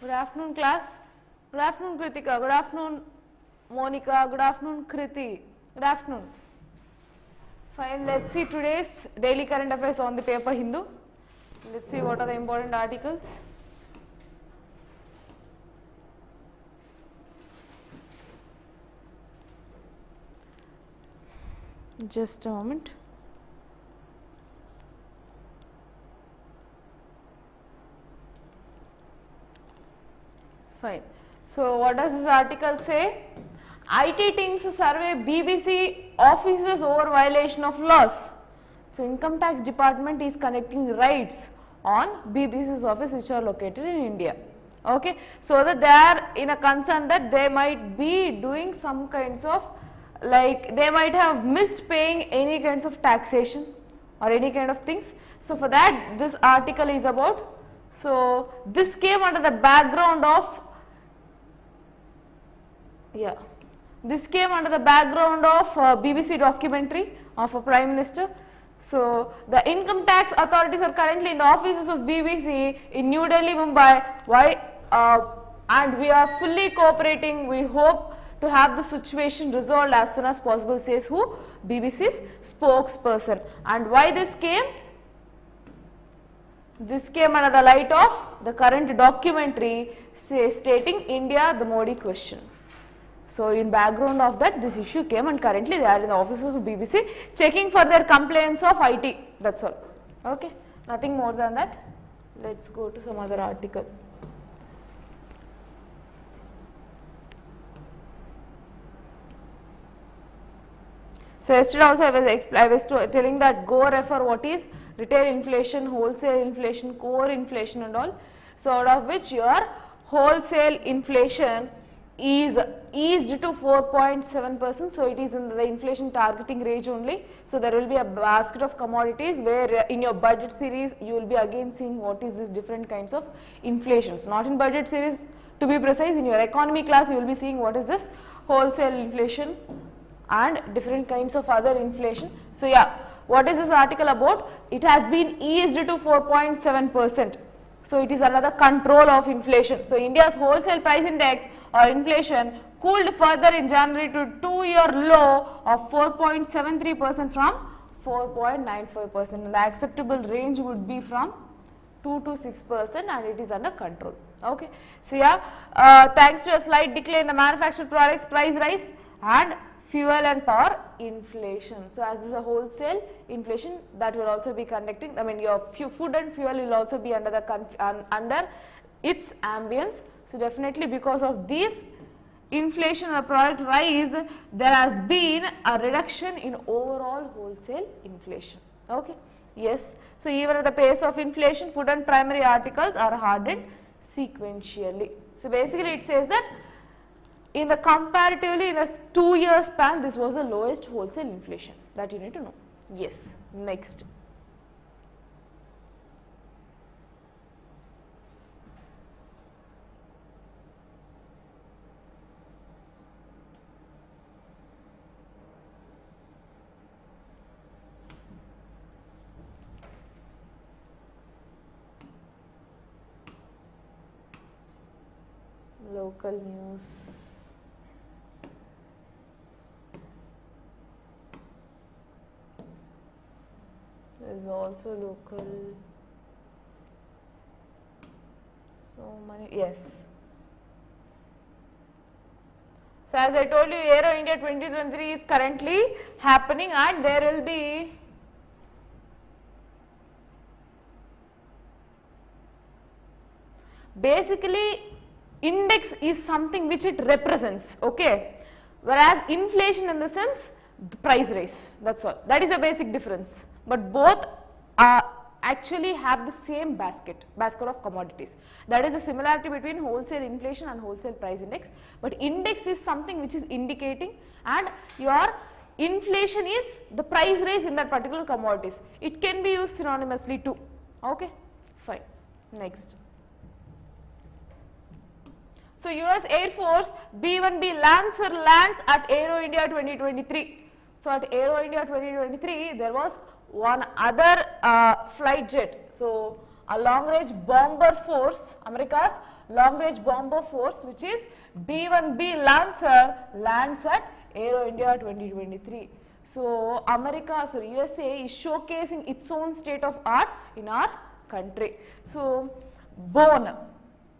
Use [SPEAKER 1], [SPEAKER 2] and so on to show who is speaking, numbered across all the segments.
[SPEAKER 1] Good afternoon class. Good afternoon Kritika. Good afternoon Monica. Good afternoon Kriti. Good afternoon. Fine, let's see today's daily current affairs on the paper Hindu. Let's see what are the important articles. Just a moment. Fine. So, what does this article say? IT teams survey BBC offices over violation of laws. So, Income Tax Department is conducting raids on BBC's office which are located in India. Okay. So, that they are in a concern that they might be doing some kinds of, like they might have missed paying any kinds of taxation or any kind of things. So, for that this article is about. So, this came under the background of this came under the background of BBC documentary of a Prime Minister. So, the income tax authorities are currently in the offices of BBC in New Delhi, Mumbai. Why? And we are fully cooperating. We hope to have the situation resolved as soon as possible, says who? BBC's spokesperson. And why this came? This came under the light of the current documentary stating India the Modi question. So, in background of that this issue came, and currently they are in the offices of BBC checking for their complaints of IT, that is all. Okay. Nothing more than that. Let us go to some other article. So, yesterday also I was telling that go refer what is retail inflation, wholesale inflation, core inflation and all. So, out of which your wholesale inflation is eased to 4.7%. So, it is in the inflation targeting range only. So, there will be a basket of commodities where in your budget series you will be again seeing what is this different kinds of inflations. Not in budget series, to be precise, in your economy class you will be seeing what is this wholesale inflation and different kinds of other inflation. So, yeah, what is this article about? It has been eased to 4.7%. So, it is another control of inflation. So, India's wholesale price index or inflation cooled further in January to 2-year low of 4.73% from 4.95%. And the acceptable range would be from 2 to 6%, and it is under control. Okay. So, yeah, thanks to a slight decline in the manufactured products price rise and fuel and power inflation. So, as this is a wholesale inflation, that will also be conducting, I mean your food and fuel will also be under the under its ambience. So, definitely because of this inflation or product rise, there has been a reduction in overall wholesale inflation. Okay. Yes. So, even at the pace of inflation, food and primary articles are hardened sequentially. So, basically it says that in the comparatively in a 2-year span, this was the lowest wholesale inflation, that you need to know. Yes. Next. Local news. There is also local, so many, yes. So, as I told you, Aero India 2023 is currently happening, and there will be basically index is something which it represents, okay, whereas inflation in the sense the price rise, that is all. That is a basic difference, but both actually have the same basket of commodities. That is the similarity between wholesale inflation and wholesale price index, but index is something which is indicating, and your inflation is the price rise in that particular commodities. It can be used synonymously too. Okay, fine. Next. So, US Air Force B1B Lancer lands at Aero India 2023. So, at Aero India 2023, there was one other flight jet. So, a long range bomber force, America's long range bomber force, which is B1B Lancer, lands at Aero India 2023. So USA is showcasing its own state of art in our country. So bone,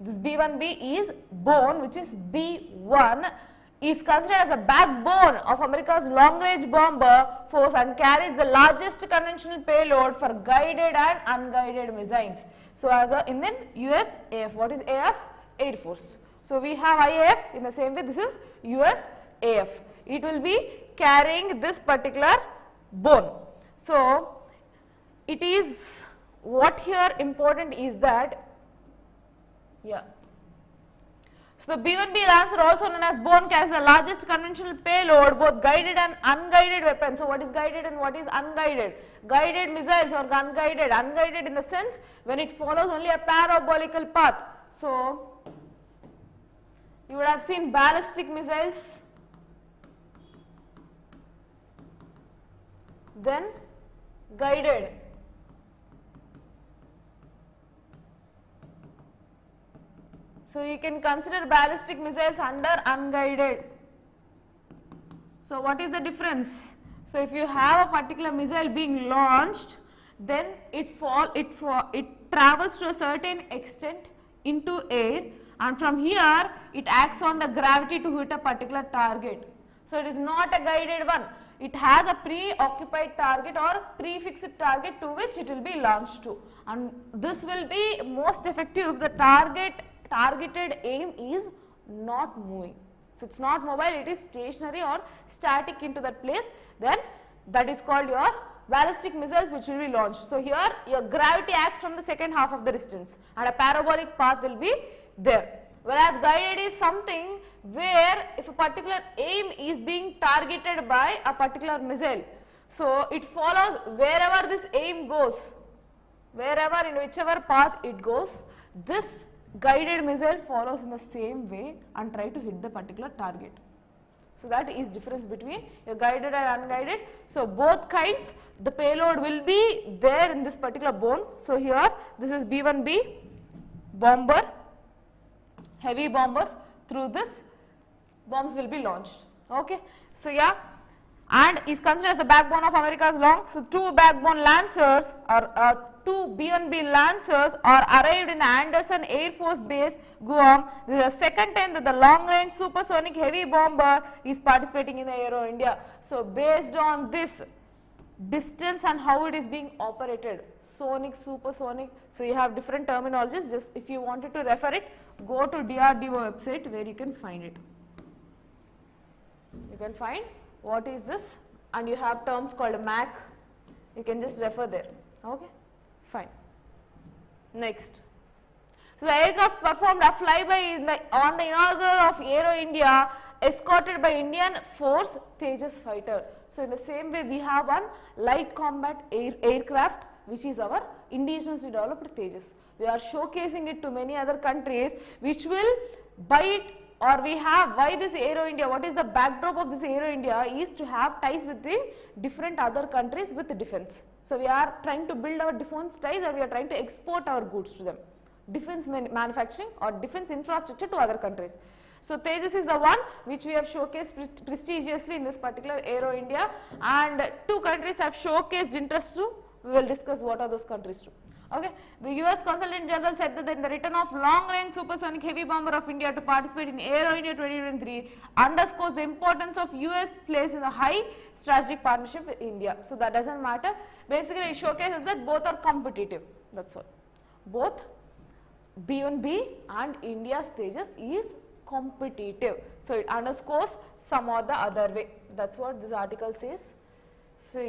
[SPEAKER 1] this B1B is bone, which is B1, is considered as a backbone of America's long-range bomber force and carries the largest conventional payload for guided and unguided missiles. So as a in US AF, what is AF? Air Force. So we have IAF in the same way, this is US AF. It will be carrying this particular bone. So it is, what here important is that, so the B1B Lancer, also known as bone, carries the largest conventional payload, both guided and unguided weapons. So what is guided and what is unguided? Guided missiles or unguided. Unguided in the sense when it follows only a parabolical path. So you would have seen ballistic missiles, then guided. So you can consider ballistic missiles under unguided. So what is the difference? So if you have a particular missile being launched, then it travels to a certain extent into air, and from here it acts on the gravity to hit a particular target. So it is not a guided one. It has a preoccupied target or prefixed target to which it will be launched to, and this will be most effective if the targeted aim is not moving. So it is not mobile, it is stationary or static into that place, then that is called your ballistic missiles which will be launched. So here your gravity acts from the second half of the distance and a parabolic path will be there. Whereas guided is something where if a particular aim is being targeted by a particular missile, so it follows wherever this aim goes, wherever in whichever path it goes, this guided missile follows in the same way and try to hit the particular target. So that is difference between your guided and unguided. So both kinds, the payload will be there in this particular bone. So here this is B1B bomber, heavy bombers, through this bombs will be launched. Okay. So and is considered as the backbone of America's long. So two backbone Lancers or two B1B Lancers are arrived in the Anderson Air Force Base, Guam. This is the second time that the long-range supersonic heavy bomber is participating in the Aero India. So based on this distance and how it is being operated, sonic, supersonic, so you have different terminologies. Just if you wanted to refer it, go to DRDO website where you can find it. You can find what is this, and you have terms called MAC, you can just refer there. Okay, fine. Next, so the aircraft performed a flyby on the inaugural of Aero India, escorted by Indian Force Tejas fighter. So in the same way we have one light combat aircraft which is our indigenously developed Tejas. We are showcasing it to many other countries which will buy it, or we have, why this Aero India, what is the backdrop of this Aero India is to have ties with the different other countries with the defense. So we are trying to build our defense ties, or we are trying to export our goods to them, defense manufacturing or defense infrastructure to other countries. So Tejas is the one which we have showcased prestigiously in this particular Aero India, and two countries have showcased interest to. We will discuss what are those countries too. Okay. The US Consultant General said that in the return of long-range supersonic heavy bomber of India to participate in Aero India 2023 underscores the importance of US place in a high strategic partnership with India. So that doesn't matter. Basically, it showcases that both are competitive. That's all. Both B1B and India's Tejas is competitive. So it underscores some or the other way. That's what this article says. So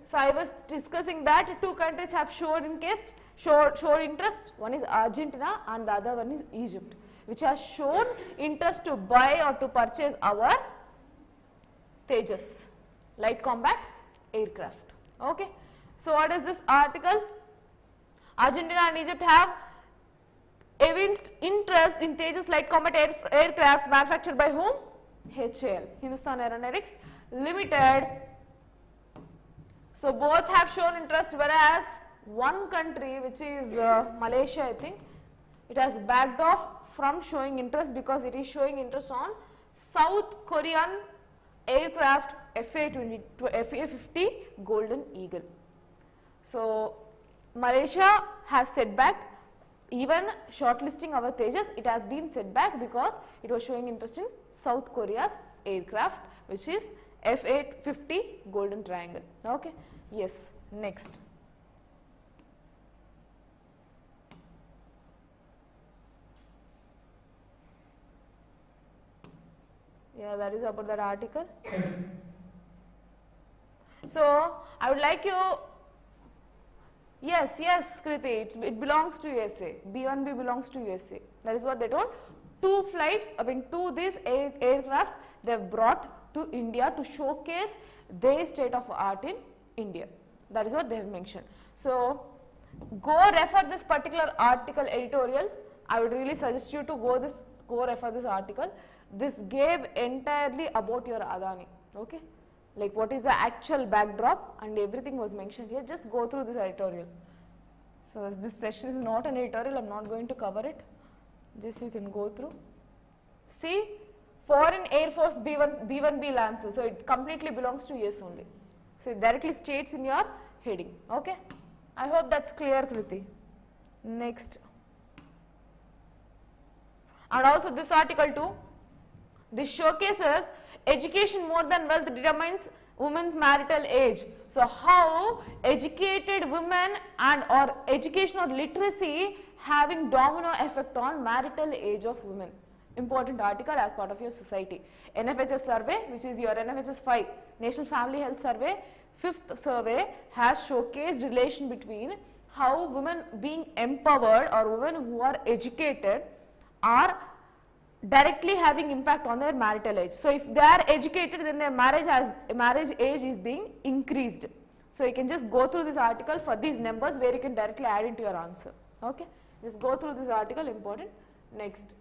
[SPEAKER 1] So I was discussing that two countries have showed interest. One is Argentina and the other one is Egypt, which has shown interest to buy or to purchase our Tejas, light combat aircraft. Okay. So what is this article? Argentina and Egypt have evinced interest in Tejas light combat aircraft manufactured by whom? HAL, Hindustan Aeronautics Limited. So both have shown interest, whereas one country which is Malaysia, I think, it has backed off from showing interest because it is showing interest on South Korean aircraft FA-50 Golden Eagle. So, Malaysia has set back even shortlisting our Tejas, it has been set back because it was showing interest in South Korea's aircraft, which is F-850 Golden Triangle. Okay. Yes, next. Yeah, that is about that article. So, I would like you, yes, Kriti, it belongs to USA, B1B belongs to USA, that is what they told. 2 flights, these aircrafts they have brought to India to showcase their state of art in India, that is what they have mentioned. So, go refer this particular article editorial, I would really suggest you to go refer this article. This gave entirely about your Adani, okay, like what is the actual backdrop and everything was mentioned here. Just go through this editorial. So, as this session is not an editorial, I am not going to cover it, just you can go through. See, Foreign Air Force B1B Lancer, so it completely belongs to US only. So, it directly states in your heading, okay. I hope that is clear, Kriti. Next. And also this article too, this showcases education more than wealth determines women's marital age. So, how educated women and or education or literacy having domino effect on marital age of women. Important article as part of your society. NFHS survey, which is your NFHS 5, National Family Health Survey, 5th survey has showcased relation between how women being empowered or women who are educated are directly having impact on their marital age. So, if they are educated, then their marriage age is being increased. So, you can just go through this article for these numbers where you can directly add into your answer. Okay, just go through this article, important. Next.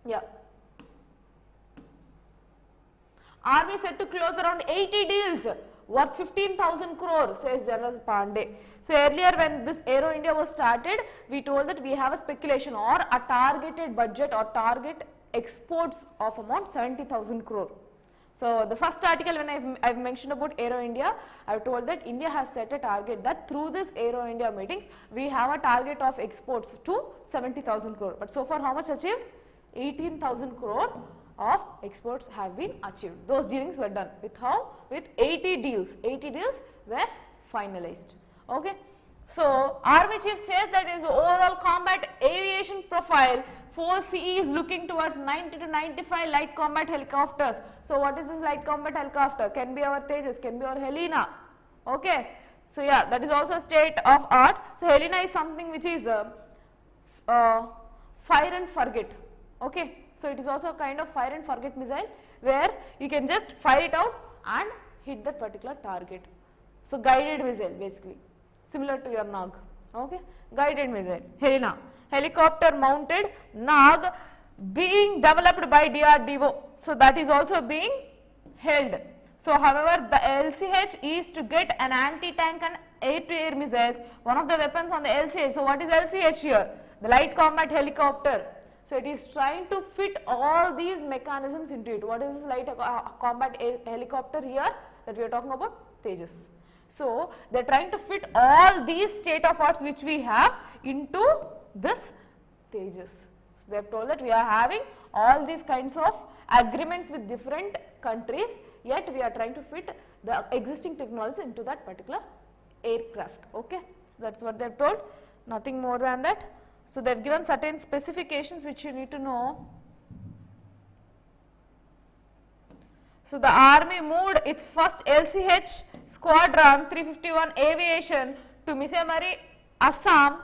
[SPEAKER 1] Yeah. Army set to close around 80 deals worth 15,000 crore, says General Pandey. So, earlier when this Aero India was started, we told that we have a speculation or a targeted budget or target exports of amount 70,000 crore. So, the first article when I have mentioned about Aero India, I have told that India has set a target that through this Aero India meetings, we have a target of exports to 70,000 crore. But so far how much achieved? 18,000 crore of exports have been achieved. Those dealings were done with how? With 80 deals. 80 deals were finalized. Okay. So, Army Chief says that his overall combat aviation profile, Force CE is looking towards 90 to 95 light combat helicopters. So, what is this light combat helicopter? Can be our Tejas, can be our Helena. Okay. So, yeah, that is also state of art. So, Helena is something which is fire and forget. Okay. So, it is also a kind of fire and forget missile where you can just fire it out and hit that particular target. So, guided missile basically, similar to your Nag. Okay. Guided missile, Helena, helicopter mounted Nag being developed by DRDO. So, that is also being held. So, however, the LCH is to get an anti-tank and air-to-air missiles, one of the weapons on the LCH. So, what is LCH here? The light combat helicopter. So, it is trying to fit all these mechanisms into it. What is this light combat helicopter here that we are talking about? Tejas. So, they are trying to fit all these state of arts which we have into this Tejas. So, they have told that we are having all these kinds of agreements with different countries, yet we are trying to fit the existing technology into that particular aircraft. Okay. So, that is what they have told, nothing more than that. So, they have given certain specifications which you need to know. So, the Army moved its first LCH squadron 351 aviation to Misamari, Assam,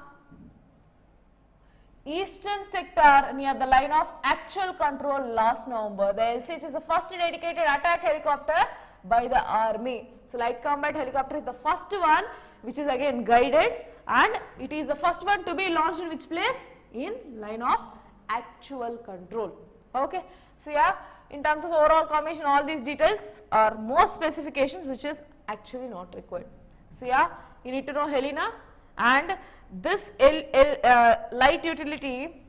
[SPEAKER 1] eastern sector near the line of actual control last November. The LCH is the first dedicated attack helicopter by the Army. So, light combat helicopter is the first one which is again guided, and it is the first one to be launched in which place? In line of actual control. Okay. So, yeah, in terms of overall combination, all these details are more specifications which is actually not required. So, yeah, you need to know Helena and this light utility,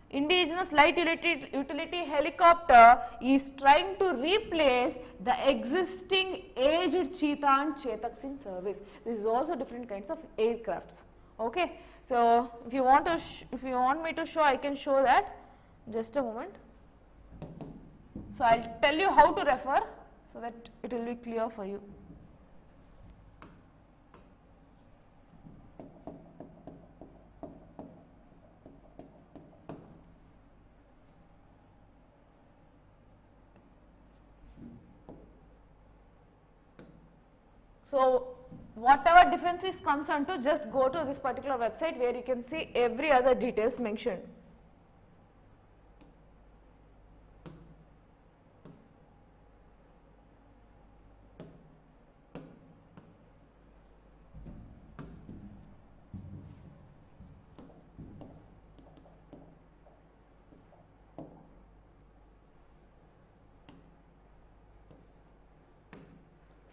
[SPEAKER 1] indigenous light utility helicopter is trying to replace the existing aged Cheetah and Chetaks in service. This is also different kinds of aircrafts. Okay. So if you want me to show, I can show that. Just a moment. So I will tell you how to refer so that it will be clear for you. So whatever defense is concerned to, just go to this particular website where you can see every other details mentioned.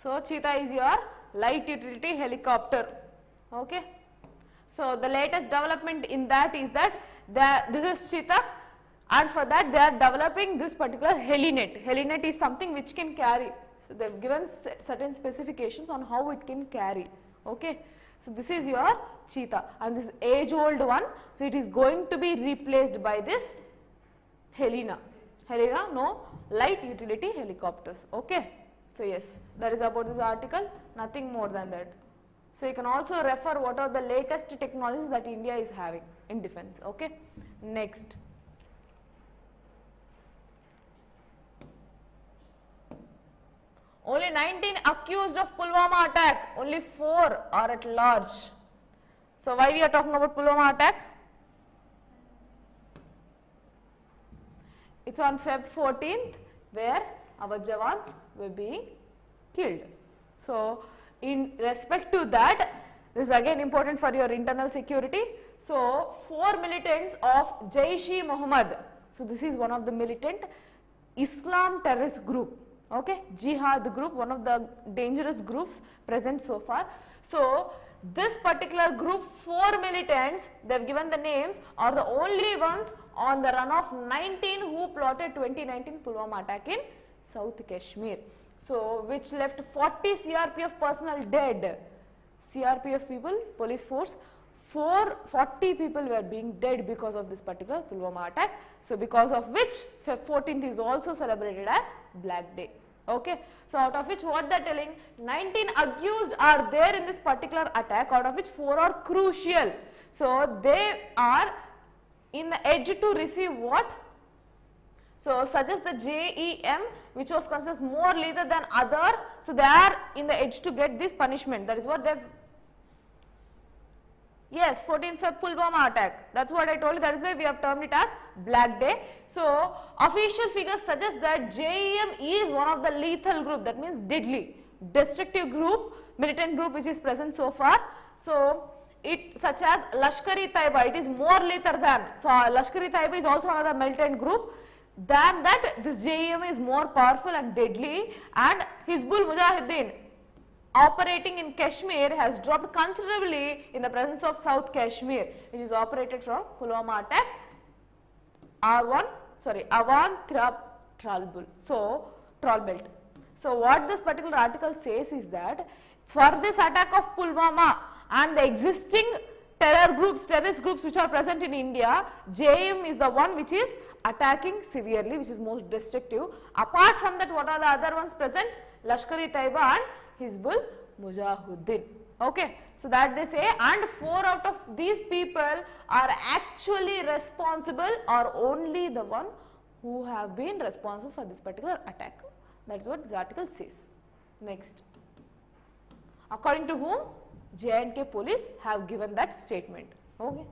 [SPEAKER 1] So Cheetah is your light utility helicopter. Okay. So the latest development in that is that this is Cheetah, and for that they are developing this particular helinet. Helinet is something which can carry. So they have given certain specifications on how it can carry. Okay. So this is your Cheetah, and this age old one. So it is going to be replaced by this Helena. Helena, no, light utility helicopters. Okay. So yes, that is about this article, nothing more than that. So you can also refer what are the latest technologies that India is having in defense. Okay. Next. Only 19 accused of Puloma attack, only 4 are at large. So why we are talking about Puloma attack? It's on Feb 14th where our Jawans were being killed. So in respect to that, this is again important for your internal security. So 4 militants of Jaish-e-Mohammed. So this is one of the militant Islam terrorist group. Okay, jihad group, one of the dangerous groups present so far. So this particular group, 4 militants, they have given the names, are the only ones on the run of 19 who plotted 2019 Puloma attack in South Kashmir. So which left 40 CRPF personnel dead. CRPF people, police force, 40 people were being dead because of this particular Puloma attack. So because of which Feb 14th is also celebrated as Black Day. Okay. So out of which what they are telling, 19 accused are there in this particular attack, out of which 4 are crucial. So they are in the edge to receive what? So such as the JEM, which was considered more lethal than other, so they are in the edge to get this punishment. That is what they have. Yes, 14th Feb Puloma attack. That's what I told you. That is why we have termed it as Black Day. So official figures suggest that JEM is one of the lethal group. That means deadly, destructive group, militant group which is present so far. So it such as Lashkar-e-Taiba, it is more lethal than. So Lashkar-e-Taiba is also another militant group. Than that, this JEM is more powerful and deadly, and Hizbul Mujahideen operating in Kashmir has dropped considerably in the presence of South Kashmir, which is operated from Puloma attack Awan Tralbul. So Troll Belt. So what this particular article says is that for this attack of Pulwama and the existing terrorist groups which are present in India, JEM is the one which is attacking severely, which is most destructive. Apart from that, what are the other ones present? Lashkar-e-Taiba and Hizbul Mujahideen. Okay, so that they say, and 4 out of these people are actually responsible, or only the one who have been responsible for this particular attack. That is what this article says. Next, according to whom? J&K police have given that statement. Okay,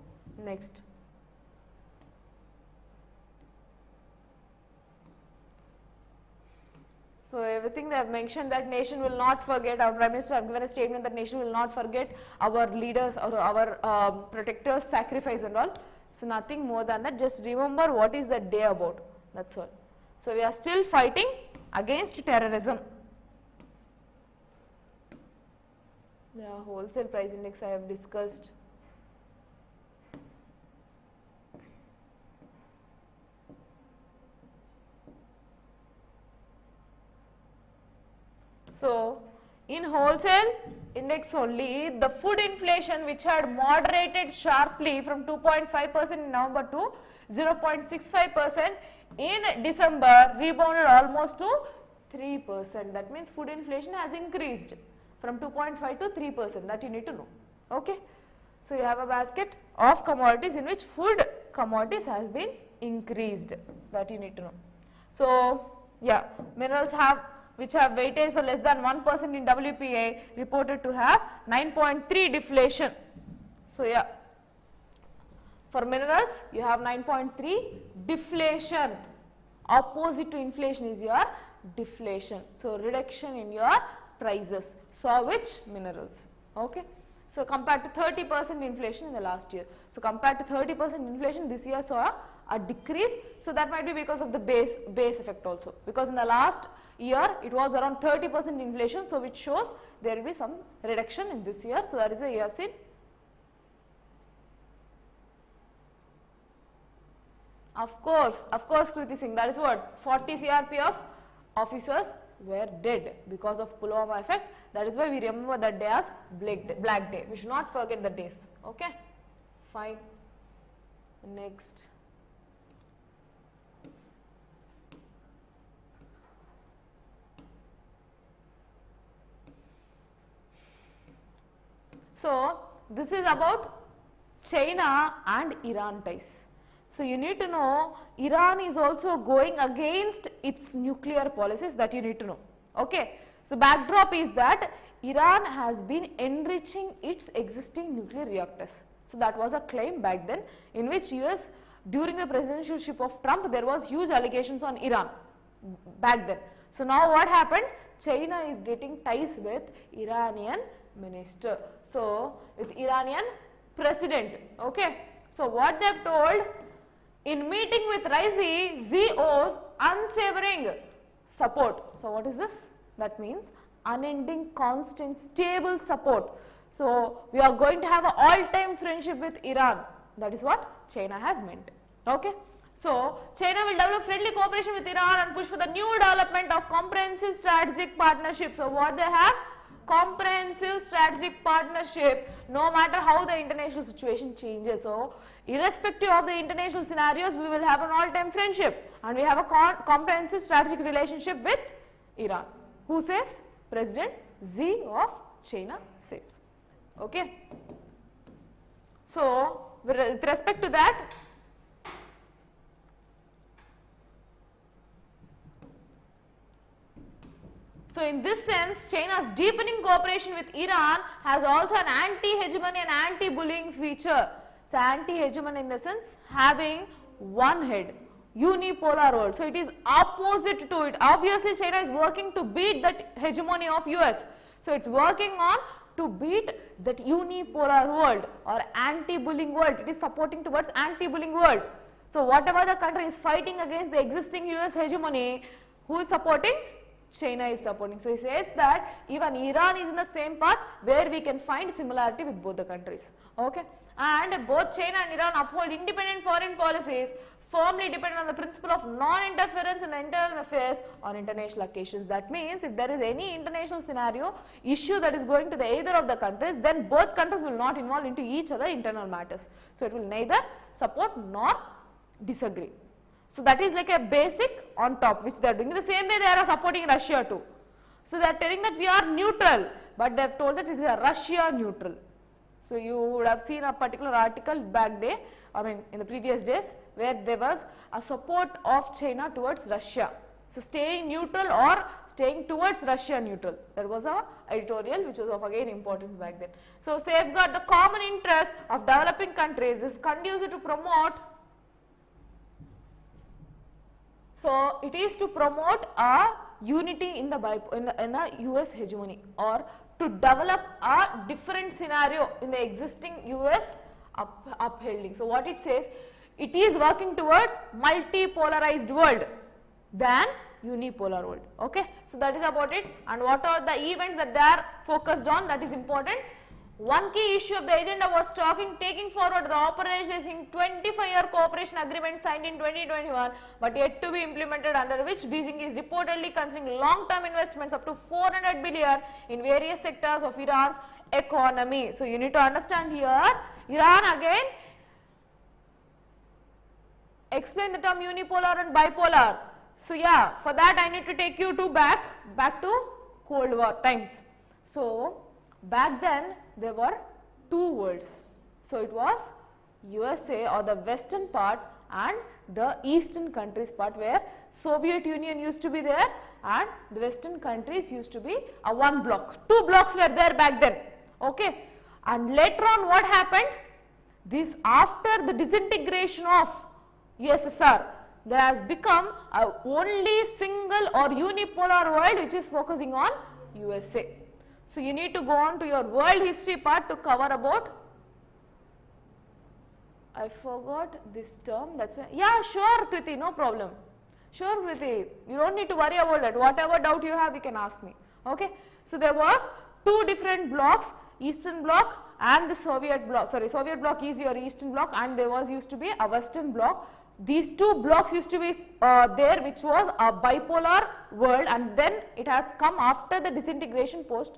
[SPEAKER 1] next. So everything they have mentioned, that nation will not forget, our Prime Minister have given a statement that nation will not forget our leaders or our protectors' sacrifice and all. So nothing more than that, just remember what is that day about, that's all. So we are still fighting against terrorism. The wholesale price index I have discussed. So, in wholesale index only, the food inflation which had moderated sharply from 2.5% in November to 0.65% in December rebounded almost to 3%. That means food inflation has increased from 2.5 to 3%, that you need to know. Okay. So, you have a basket of commodities in which food commodities has been increased, so that you need to know. So, yeah, minerals which have weightage for less than 1% in WPA reported to have 9.3 deflation. So, yeah, for minerals you have 9.3 deflation. Opposite to inflation is your deflation. So, reduction in your prices. So, which minerals? Okay. So, compared to 30% inflation in the last year. So, compared to 30% inflation, this year saw a decrease. So, that might be because of the base effect also, because in the last year it was around 30% inflation. So, which shows there will be some reduction in this year. So, that is why you have seen. Of course Kriti Singh, that is what 40 CRPF officers were dead because of Puloma effect. That is why we remember that day as Black Day. We should not forget the days. Okay, fine. Next. So, this is about China and Iran ties. So, you need to know Iran is also going against its nuclear policies, that you need to know. Okay. So, backdrop is that Iran has been enriching its existing nuclear reactors. So, that was a claim back then, in which US during the presidentialship of Trump there was huge allegations on Iran back then. So, now what happened? China is getting ties with Iranian minister. So, with Iranian president. Okay. So, what they have told, in meeting with Raisi, Xi owes unsavouring support. So, what is this? That means unending, constant, stable support. So, we are going to have an all-time friendship with Iran. That is what China has meant. Okay. So, China will develop friendly cooperation with Iran and push for the new development of comprehensive strategic partnership. So, what they have? Comprehensive strategic partnership, no matter how the international situation changes. So, irrespective of the international scenarios, we will have an all-time friendship and we have a comprehensive strategic relationship with Iran. Who says? President Xi of China says. Okay. So, with respect to that, so in this sense, China's deepening cooperation with Iran has also an anti-hegemony and anti-bullying feature. So, anti-hegemony in the sense having one head, unipolar world. So, it is opposite to it. Obviously, China is working to beat that hegemony of US. So, it is working on to beat that unipolar world or anti-bullying world. It is supporting towards anti-bullying world. So, whatever the country is fighting against the existing US hegemony, who is supporting? China is supporting. So, he says that even Iran is in the same path where we can find similarity with both the countries. Okay. And both China and Iran uphold independent foreign policies firmly dependent on the principle of non-interference in the internal affairs on international occasions. That means, if there is any international scenario issue that is going to the either of the countries, then both countries will not involve into each other internal matters. So, it will neither support nor disagree. So, that is like a basic on top which they are doing. In the same way they are supporting Russia too. So, they are telling that we are neutral, but they have told that it is a Russia neutral. So, you would have seen a particular article back day, I mean in the previous days, where there was a support of China towards Russia. So, staying neutral or staying towards Russia neutral. There was a editorial which was of again importance back then. So, safeguard the common interest of developing countries is conducive to promote. So, it is to promote a unity in the US hegemony or to develop a different scenario in the existing US upholding. So, what it says, it is working towards multipolarized world than unipolar world. Okay. So, that is about it, and what are the events that they are focused on, that is important. One key issue of the agenda was taking forward the operationalizing 25-year cooperation agreement signed in 2021 but yet to be implemented, under which Beijing is reportedly considering long-term investments up to 400 billion in various sectors of Iran's economy. So, you need to understand here, Iran again explain the term unipolar and bipolar. So, yeah, for that I need to take you to back to Cold War times. So, back then there were two worlds. So, it was USA or the western part and the eastern countries part, where Soviet Union used to be there and the western countries used to be a one block. Two blocks were there back then. Okay. And later on what happened? This, after the disintegration of USSR, there has become a only single or unipolar world which is focusing on USA. So, you need to go on to your world history part to cover about, I forgot this term, that's why, yeah, sure Kriti, no problem. Sure Kriti, you don't need to worry about that, whatever doubt you have you can ask me. Okay. So, there was two different blocks, Eastern bloc and the Soviet bloc, sorry, Soviet bloc is your Eastern bloc and there was used to be a Western bloc. These two blocks used to be there, which was a bipolar world, and then it has come after the disintegration post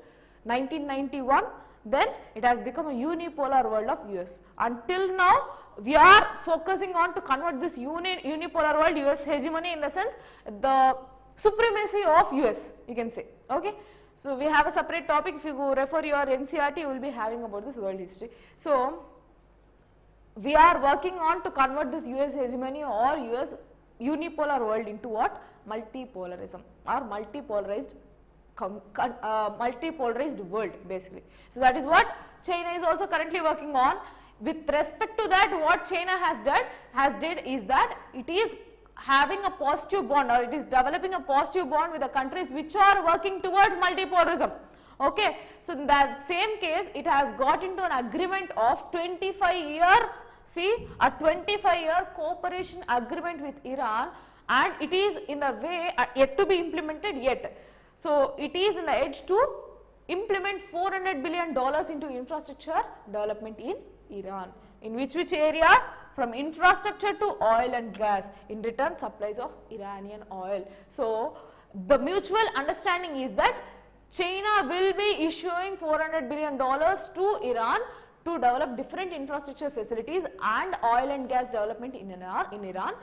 [SPEAKER 1] 1991, then it has become a unipolar world of US. Until now, we are focusing on to convert this unipolar world, US hegemony, in the sense the supremacy of US, you can say. Okay. So, we have a separate topic, if you go refer your NCERT, you will be having about this world history. So, we are working on to convert this US hegemony or US unipolar world into what? Multipolarism or multipolarized world basically. So, that is what China is also currently working on. With respect to that, what China has did is that it is having a positive bond, or it is developing a positive bond with the countries which are working towards multipolarism. Okay. So, in that same case, it has got into an agreement of 25 years, see, a 25-year cooperation agreement with Iran, and it is in the way yet to be implemented yet. So, it is in the edge to implement $400 billion into infrastructure development in Iran. In which areas? From infrastructure to oil and gas, in return supplies of Iranian oil. So, the mutual understanding is that China will be issuing $400 billion to Iran to develop different infrastructure facilities and oil and gas development in Iran.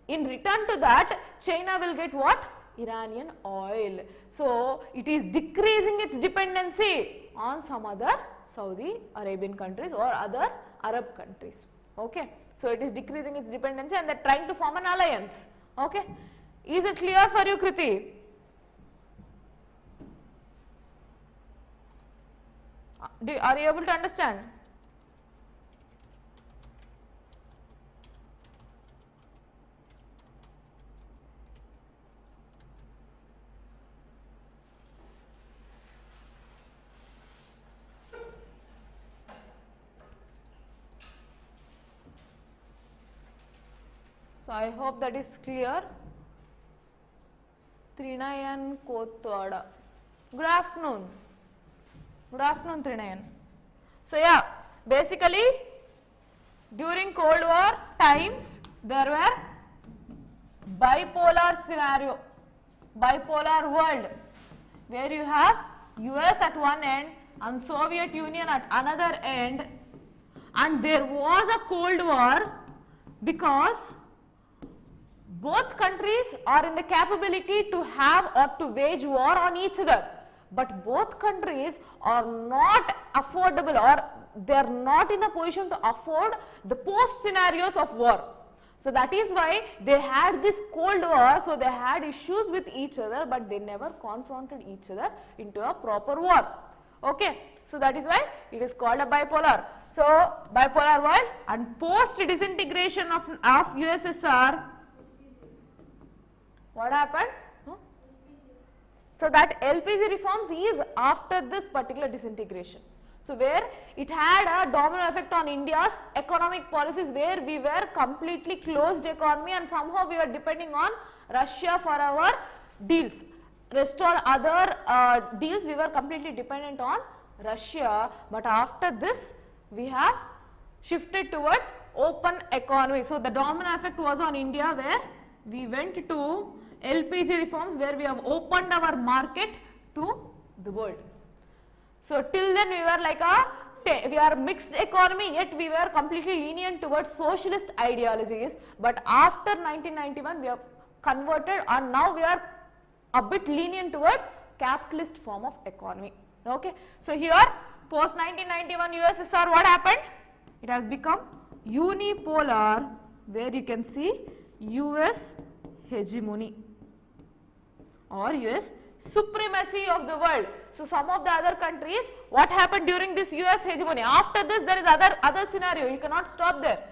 [SPEAKER 1] In return to that, China will get what? Iranian oil. So, it is decreasing its dependency on some other Saudi Arabian countries or other Arab countries. Okay. So, it is decreasing its dependency and they are trying to form an alliance. Okay. Is it clear for you, Kriti? Are you able to understand? So, I hope that is clear. Trinayan Kothwada. Good afternoon. Good afternoon, Trinayan. So, yeah, basically during Cold War times there were bipolar scenario, bipolar world, where you have US at one end and Soviet Union at another end, and there was a Cold War because both countries are in the capability to have or to wage war on each other, but both countries are not affordable, or they are not in the position to afford the post scenarios of war. So, that is why they had this Cold War. So, they had issues with each other, but they never confronted each other into a proper war. Okay. So, that is why it is called a bipolar. So, bipolar world, and post disintegration of USSR, what happened? So, that LPG reforms is after this particular disintegration. So, where it had a domino effect on India's economic policies, where we were completely closed economy and somehow we were depending on Russia for our deals. Rest all other deals we were completely dependent on Russia, but after this we have shifted towards open economy. So the domino effect was on India, where we went to LPG reforms, where we have opened our market to the world. So till then we were like we are mixed economy, yet we were completely lenient towards socialist ideologies, but after 1991 we have converted and now we are a bit lenient towards capitalist form of economy. Okay. So here post 1991 USSR, what happened? It has become unipolar, where you can see US hegemony or US supremacy of the world. So some of the other countries, what happened during this US hegemony? After this there is other scenario, you cannot stop there.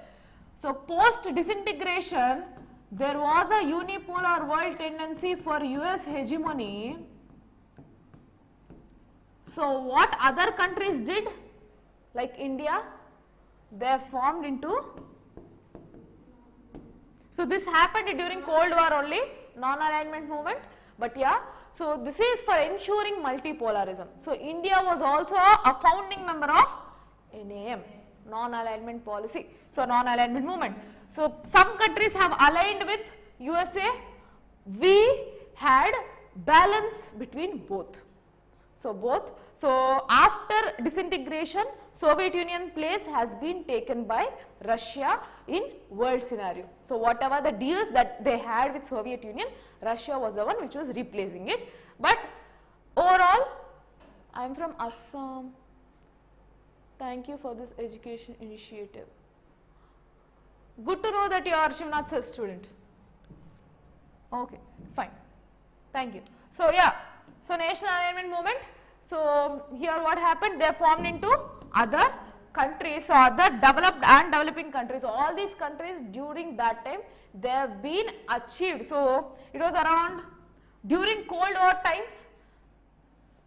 [SPEAKER 1] So post disintegration there was a unipolar world tendency for US hegemony. So what other countries did, like India, they formed into, so this happened during Cold War only, non-alignment movement, but yeah, so this is for ensuring multipolarism. So India was also a founding member of NAM, non-alignment policy, so non-alignment movement. So some countries have aligned with USA, we had balance between both. So after disintegration, Soviet Union place has been taken by Russia in world scenario. So whatever the deals that they had with Soviet Union, Russia was the one which was replacing it. But overall, I am from Assam. Thank you for this education initiative. Good to know that you are Shivnath's student. Okay, fine. Thank you. So yeah, so national alignment movement. So here what happened? They formed into other countries, so other developed and developing countries. So all these countries during that time they have been achieved. So it was around during Cold War times,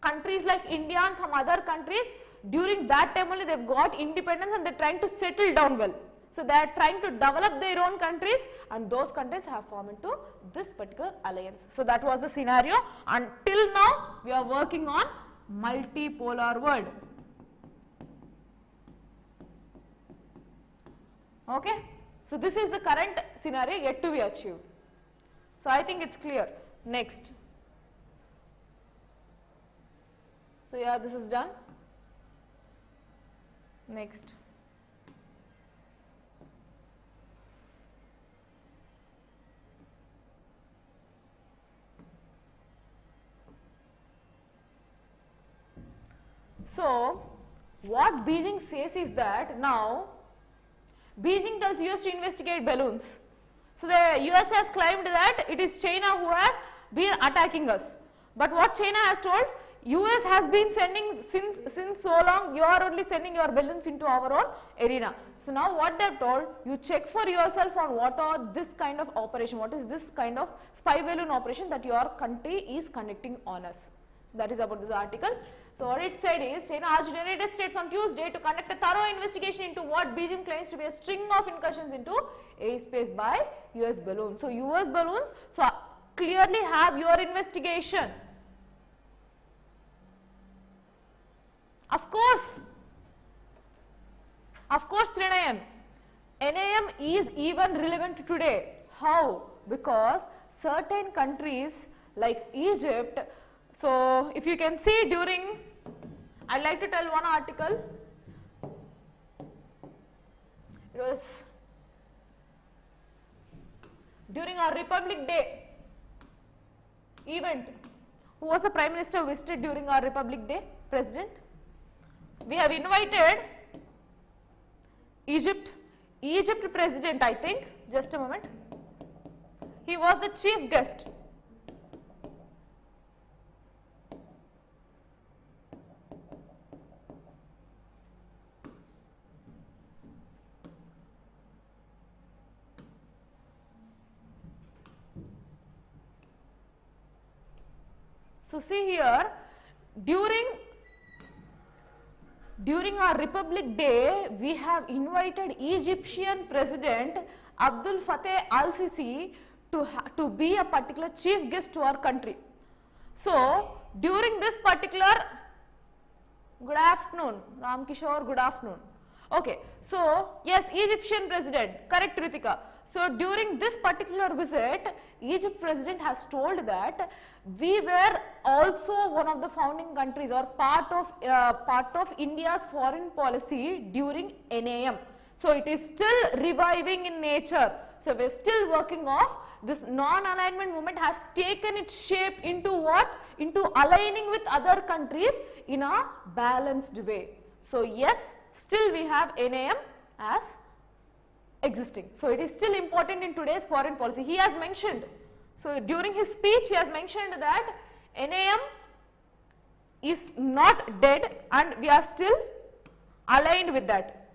[SPEAKER 1] countries like India and some other countries, during that time only they have got independence and they are trying to settle down well. So they are trying to develop their own countries, and those countries have formed into this particular alliance. So that was the scenario. Until now we are working on multipolar world. Okay. So this is the current scenario yet to be achieved. So I think it's clear. Next. So yeah, this is done. Next. So what Beijing says is that now Beijing tells US to investigate balloons. So the US has claimed that it is China who has been attacking us. But what China has told, US has been sending since so long, you are only sending your balloons into our own arena. So now what they have told, you check for yourself on what are this kind of operation, what is this kind of spy balloon operation that your country is conducting on us. So that is about this article. So what it said is, China asked United States on Tuesday to conduct a thorough investigation into what Beijing claims to be a string of incursions into airspace by US balloons. So US balloons, so clearly have your investigation. Of course, Trinayan, NAM is even relevant today. How? Because certain countries like Egypt, so if you can see during, I'd like to tell one article, it was during our Republic Day event. Who was the Prime Minister visited during our Republic Day? President. We have invited Egypt President, I think, just a moment. He was the chief guest. So see here, during our Republic Day, we have invited Egyptian President Abdul Fattah al-Sisi to be a particular chief guest to our country. So during this particular Good afternoon. Ram Kishore, good afternoon. Okay, so yes, Egyptian president, correct Ritika. So during this particular visit, Egypt president has told that we were also one of the founding countries or part of India's foreign policy during NAM. So it is still reviving in nature. So we are still working off. This non-alignment movement has taken its shape into what? Into aligning with other countries in a balanced way. So yes, still we have NAM as existing. So it is still important in today's foreign policy. He has mentioned, so during his speech he has mentioned that NAM is not dead and we are still aligned with that.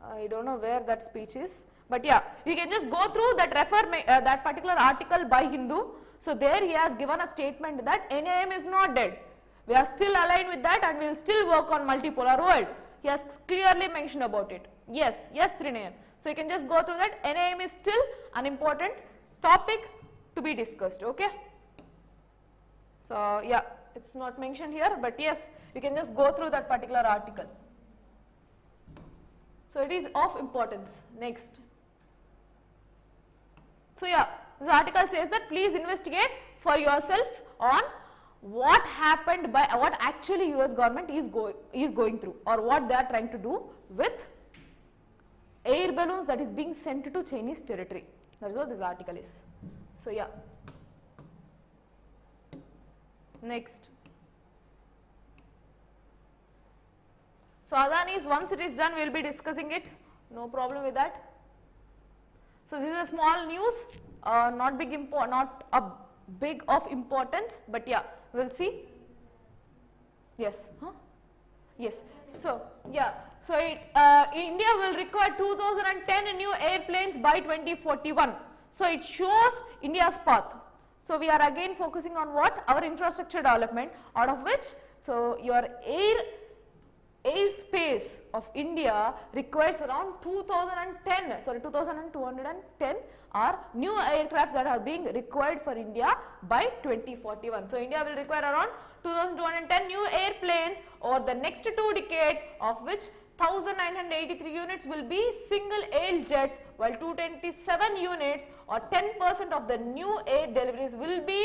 [SPEAKER 1] I don't know where that speech is, but yeah, you can just go through that, that particular article by Hindu. So there he has given a statement that NAM is not dead. We are still aligned with that and we will still work on multipolar world. He has clearly mentioned about it. Yes, yes Trinayan. So you can just go through that. NAM is still an important topic to be discussed, okay. So yeah, it's not mentioned here, but yes, you can just go through that particular article. So it is of importance. Next. So yeah, this article says that please investigate for yourself on what happened by what actually US government is going through or what they are trying to do with air balloons that is being sent to Chinese territory. That is what this article is. So yeah. Next. So Adani's, once it is done, we will be discussing it. No problem with that. So this is a small news, not a big of importance, but yeah, we'll see. Yes, huh? Yes. So yeah, so India will require 2010 new airplanes by 2041. So it shows India's path. So we are again focusing on what? Our infrastructure development, out of which, so your airspace of India requires around 2210 are new aircraft that are being required for India by 2041. So India will require around 2210 new airplanes over the next 2 decades, of which 1983 units will be single aisle jets, while 227 units or 10% of the new air deliveries will be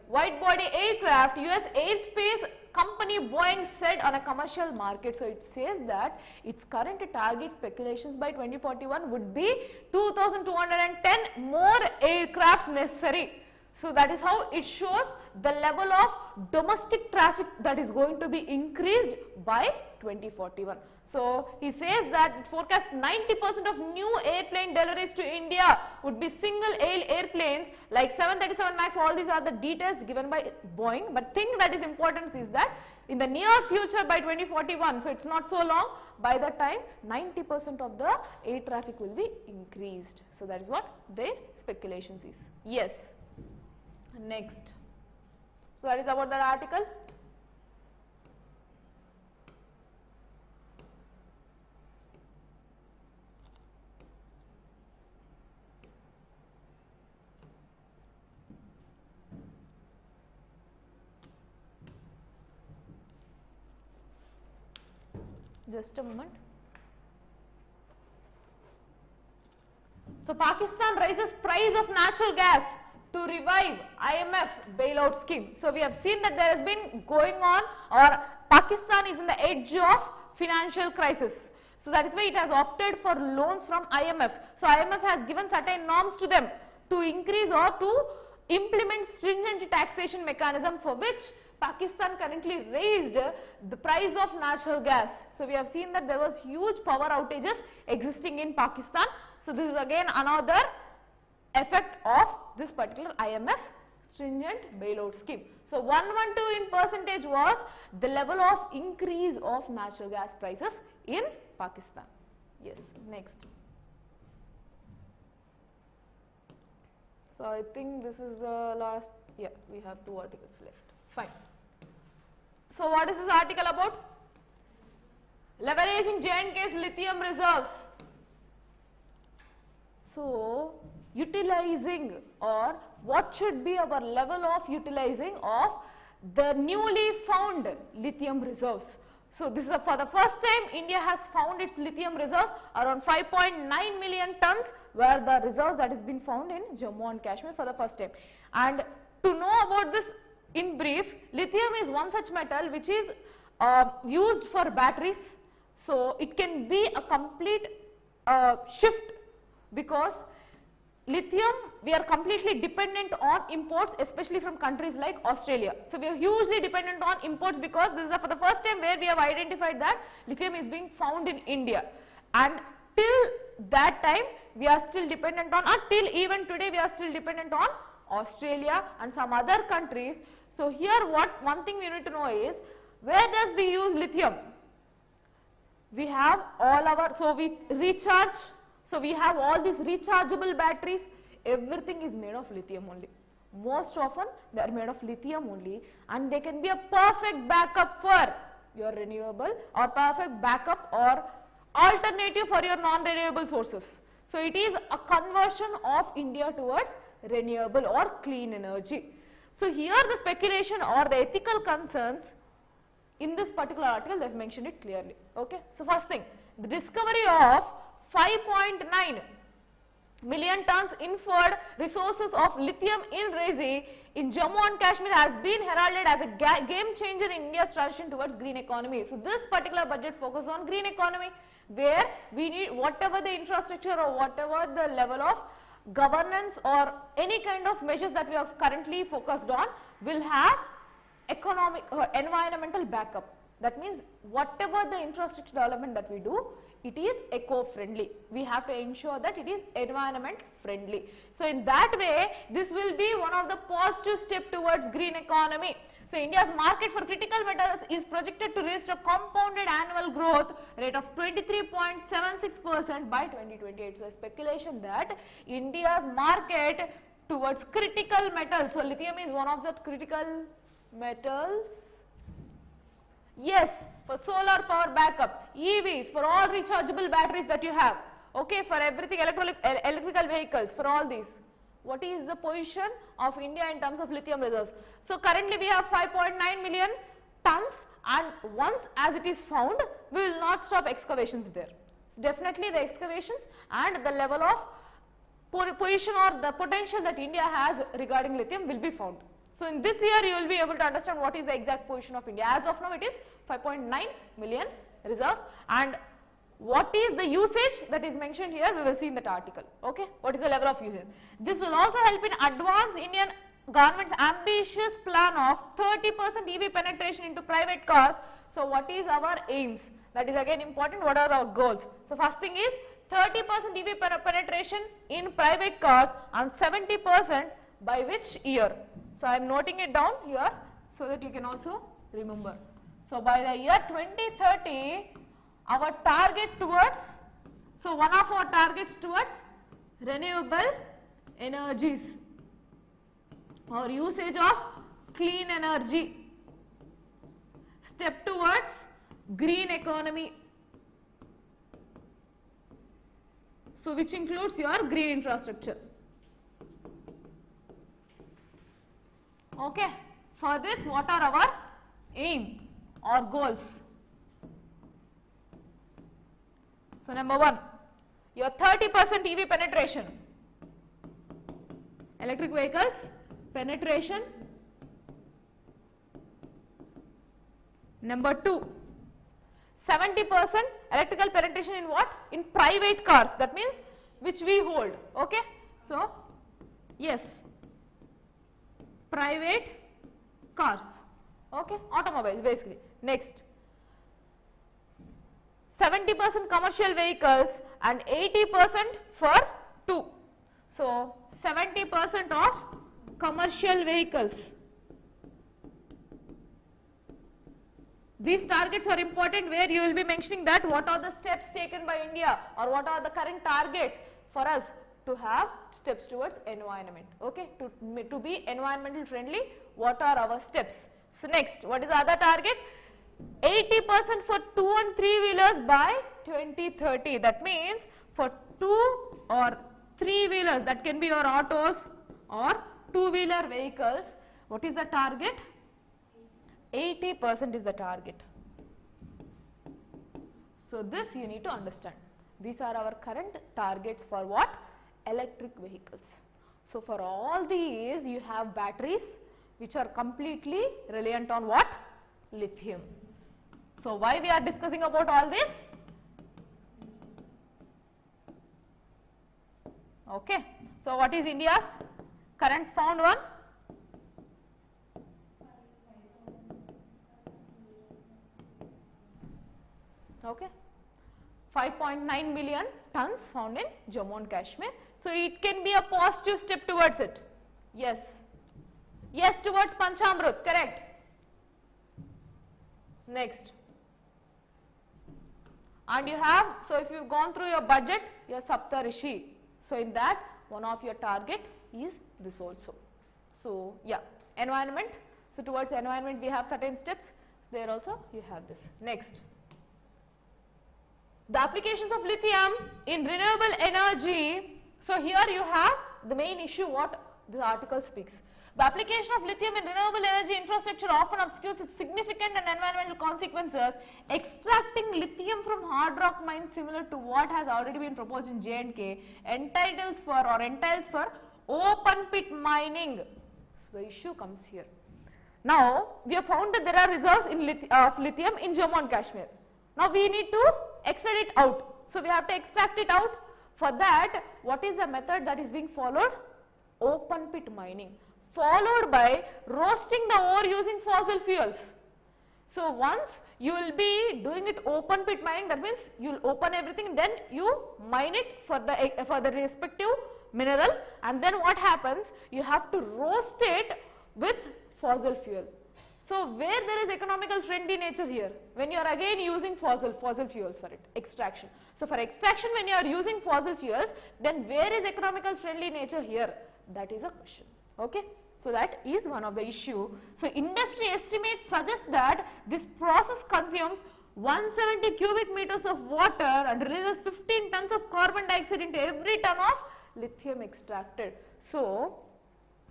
[SPEAKER 1] wide body aircraft. US airspace company Boeing said on a commercial market. So it says that its current target speculations by 2041 would be 2210 more aircrafts necessary. So that is how it shows the level of domestic traffic that is going to be increased by 2041. So he says that it forecasts 90% of new airplane deliveries to India would be single aisle airplanes like 737 MAX. All these are the details given by Boeing, but thing that is important is that in the near future by 2041, so it's not so long, by that time 90% of the air traffic will be increased. So that is what their speculations is. Yes. Next. So that is about that article. Just a moment. So Pakistan raises price of natural gas to revive IMF bailout scheme. So we have seen that there has been going on, or Pakistan is in the edge of financial crisis. So that is why it has opted for loans from IMF. So IMF has given certain norms to them to increase or to implement stringent taxation mechanism, for which Pakistan currently raised the price of natural gas. So we have seen that there was huge power outages existing in Pakistan. So this is again another effect of this particular IMF stringent bailout scheme. So 112 in percentage was the level of increase of natural gas prices in Pakistan. Yes, next. So I think this is the last, yeah, we have 2 articles left. Fine. So what is this article about? Leveraging J&K's lithium reserves. So utilizing, or what should be our level of utilizing of the newly found lithium reserves. So this is for the first time India has found its lithium reserves around 5.9 million tons were the reserves that has been found in Jammu and Kashmir for the first time. And to know about this in brief, lithium is one such metal which is used for batteries. So it can be a complete shift, because lithium, we are completely dependent on imports, especially from countries like Australia. So we are hugely dependent on imports, because this is for the first time where we have identified that lithium is being found in India. And till that time we are still dependent on, or till even today we are still dependent on Australia and some other countries. So here one thing we need to know is, where does we use lithium? We have all our, so we recharge, so we have all these rechargeable batteries, everything is made of lithium only. Most often they are made of lithium only, and they can be a perfect backup for your renewable, or perfect backup or alternative for your non-renewable sources. So it is a conversion of India towards renewable or clean energy. So here the speculation or the ethical concerns in this particular article, they have mentioned it clearly. Okay. So first thing, the discovery of 5.9 million tons inferred resources of lithium in Resi in Jammu and Kashmir has been heralded as a game changer in India's transition towards green economy. So this particular budget focuses on green economy, where we need whatever the infrastructure or whatever the level of governance or any kind of measures that we have currently focused on will have economic environmental backup. That means whatever the infrastructure development that we do, it is eco-friendly. We have to ensure that it is environment friendly. So in that way, this will be one of the positive steps towards green economy. So India's market for critical metals is projected to reach a compounded annual growth rate of 23.76% by 2028. So speculation that India's market towards critical metals, so lithium is one of the critical metals. Yes, for solar power backup, EVs, for all rechargeable batteries that you have, okay, for everything, electrical vehicles, for all these. What is the position of India in terms of lithium reserves? So currently we have 5.9 million tons, and once as it is found, we will not stop excavations there. So definitely the excavations and the level of position or the potential that India has regarding lithium will be found. So in this year you will be able to understand what is the exact position of India. As of now it is 5.9 million reserves, and what is the usage that is mentioned here we will see in that article. Okay, what is the level of usage? This will also help in advance Indian government's ambitious plan of 30% EV penetration into private cars. So what is our aims? That is again important. What are our goals? So first thing is 30% EV penetration in private cars, and 70% by which year? So I am noting it down here so that you can also remember. So by the year 2030, our target towards, so one of our targets towards renewable energies or usage of clean energy, step towards green economy, so which includes your green infrastructure. Okay, for this what are our aim or goals? So number one, your 30% EV penetration, electric vehicles penetration. Number two, 70% electrical penetration in what? In private cars, that means which we hold. Okay, so yes, private cars, okay, automobiles basically. Next, 70% commercial vehicles and 80% for two. So 70% of commercial vehicles. These targets are important, where you will be mentioning that what are the steps taken by India, or what are the current targets for us to have steps towards environment. Okay, to be environmental friendly, what are our steps? So next, what is the other target? 80% for 2 and 3 wheelers by 2030. That means for 2 or 3 wheelers, that can be your autos or 2-wheeler vehicles, what is the target? 80% is the target. So this you need to understand. These are our current targets for what? Electric vehicles. So for all these you have batteries which are completely reliant on what? Lithium. So why we are discussing about all this? Okay. So what is India's current found one? Okay. 5.9 million tons found in Jammu and Kashmir. So it can be a positive step towards it. Yes. Yes, towards Panchamrut, correct. Next. And you have, so if you've gone through your budget, your Saptarishi. So in that, one of your target is this also. So yeah, environment. So towards environment we have certain steps. There also you have this. Next. The applications of lithium in renewable energy. So here you have the main issue what the article speaks. The application of lithium in renewable energy infrastructure often obscures its significant and environmental consequences. Extracting lithium from hard rock mines similar to what has already been proposed in J&K entails for open pit mining. So the issue comes here. Now we have found that there are reserves of lithium in Jammu and Kashmir. Now we need to extract it out. So we have to extract it out. For that, what is the method that is being followed? Open pit mining, followed by roasting the ore using fossil fuels. So once you will be doing it open pit mining, that means you will open everything, then you mine it for the respective mineral, and then what happens? You have to roast it with fossil fuel. So where there is economical friendly nature here? When you are again using fossil fuels for it, extraction. So for extraction when you are using fossil fuels, then where is economical friendly nature here? That is a question. Okay. So that is one of the issue. So industry estimates suggest that this process consumes 170 cubic meters of water and releases 15 tons of carbon dioxide into every ton of lithium extracted. So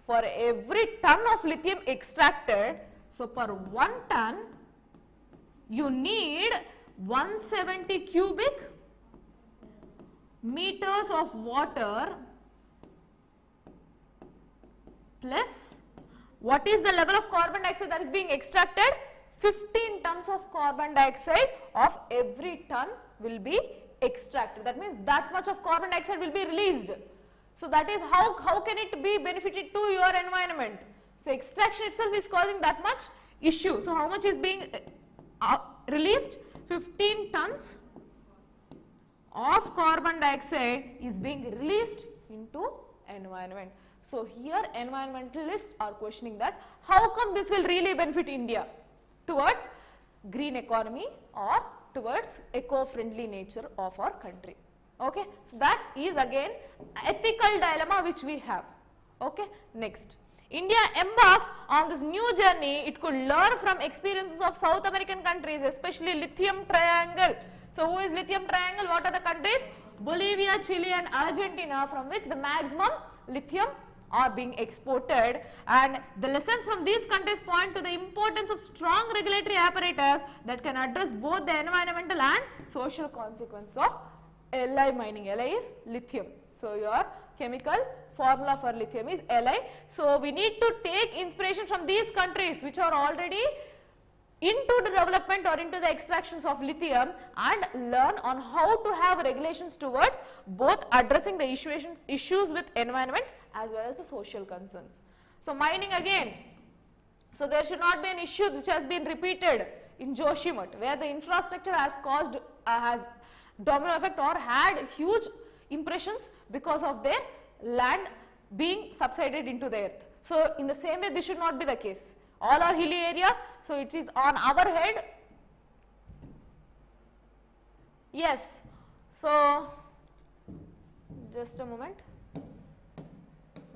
[SPEAKER 1] for every ton of lithium extracted, so per 1 ton you need 170 cubic meters of water plus what is the level of carbon dioxide that is being extracted? 15 tons of carbon dioxide of every ton will be extracted. That means that much of carbon dioxide will be released. So that is how can it be benefited to your environment? So extraction itself is causing that much issue. So how much is being released? 15 tons of carbon dioxide is being released into environment. So here environmentalists are questioning that how come this will really benefit India towards green economy or towards eco-friendly nature of our country. Okay. So that is again ethical dilemma which we have. Okay. Next. India embarks on this new journey. It could learn from experiences of South American countries, especially Lithium Triangle. So who is Lithium Triangle? What are the countries? Bolivia, Chile and Argentina, from which the maximum lithium are being exported, and the lessons from these countries point to the importance of strong regulatory apparatus that can address both the environmental and social consequences of Li mining. Li is lithium. So your chemical formula for lithium is Li. So we need to take inspiration from these countries which are already into the development or into the extractions of lithium and learn on how to have regulations towards both addressing the issues with environment as well as the social concerns. So mining again. So there should not be an issue which has been repeated in Joshimath, where the infrastructure has caused has domino effect or had huge impressions because of their land being subsided into the earth. So in the same way this should not be the case. All are hilly areas, so it is on our head. Yes. So just a moment.